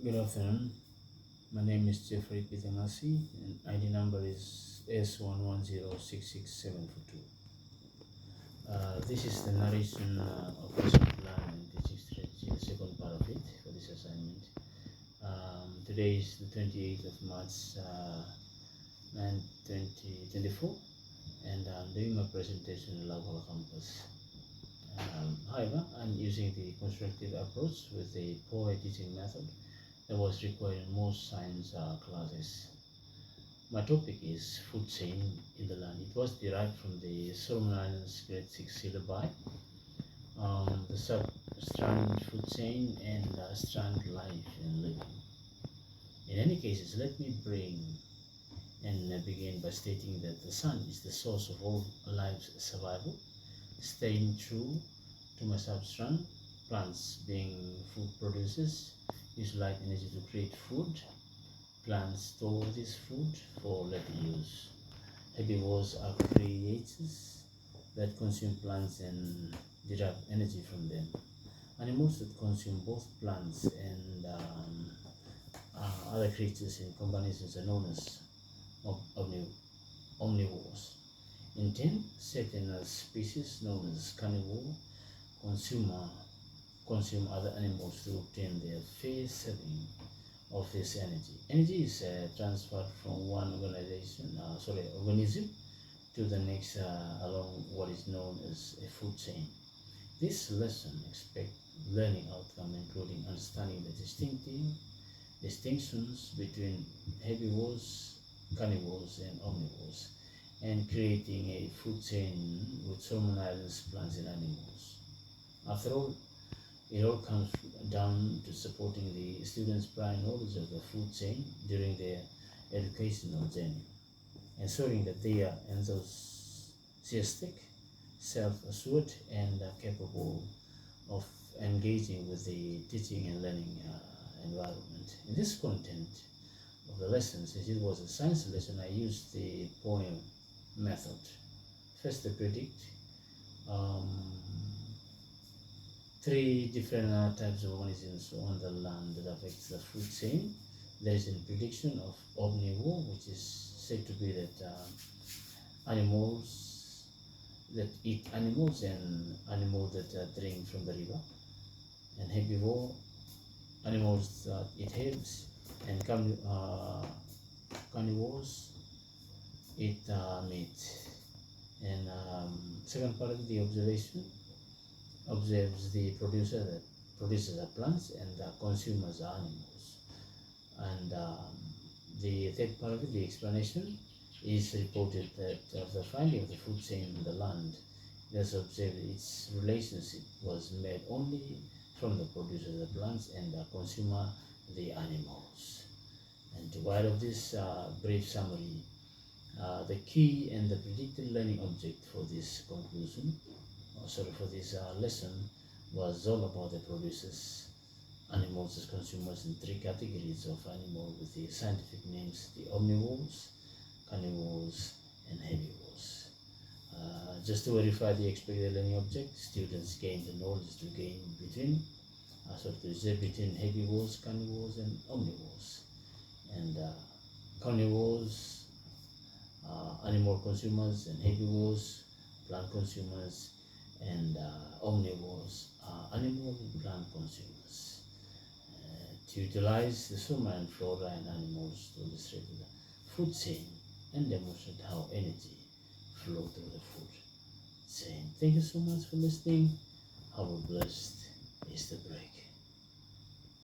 Good afternoon. My name is Jeffrey Pitangasi, and ID number is S11066742. This is the narration of lesson plan and teaching strategy, the second part of it for this assignment. Today is the 28th of March, 2024, and I'm doing my presentation in Lagos campus. However, I'm using the constructive approach with the POE teaching method that was required in most science classes. My topic is food chain in the land. It was derived from the Solomon Islands grade 6 syllabi, the sub-strand food chain and strand life and living. In any cases, let me begin by stating that the sun is the source of all life's survival. Staying true to my substrand, plants being food producers use light energy to create food. Plants store this food for later use. Herbivores are creatures that consume plants and derive energy from them. Animals that consume both plants and other creatures in combinations are known as omnivores. In turn, certain species known as carnivore consume other animals to obtain their fair serving of this energy. Energy is transferred from one organism to the next along what is known as a food chain. This lesson expects learning outcome including understanding the distinctions between herbivores, carnivores, and omnivores, and creating a food chain with Solomon Islands plants and animals. After all, it all comes down to supporting the students' prior knowledge of the food chain during their educational journey, ensuring that they are enthusiastic, self-assured, and capable of engaging with the teaching and learning environment. In this content of the lesson, since it was a science lesson, I used the poem method. First, to predict three different types of organisms on the land that affects the food chain. There is a prediction of omnivore, which is said to be that animals that eat animals and animals that drink from the river, and herbivore, animals that eat herbs, and carnivores eat meat. And second part of the observation observes the producer that produces are plants and the consumers are animals. And the third part of it, the explanation, is reported that of the finding of the food chain in the land, it has observed its relationship was made only from the producer, the plants, and the consumer, the animals. And to write of this brief summary, the key and the predicted learning object for this conclusion, for this lesson, was all about the producers, animals as consumers, in three categories of animal with the scientific names: the omnivores, carnivores, and herbivores. Just to verify the expected learning object, students gain the knowledge to gain between between herbivores, carnivores, and omnivores. And carnivores, animal consumers, and herbivores, plant consumers, and omnivores, animal and plant consumers. To utilize the Solomon flora and animals to illustrate the food chain and demonstrate how energy flows through the food chain. Thank you so much for listening. Have a blessed Easter break.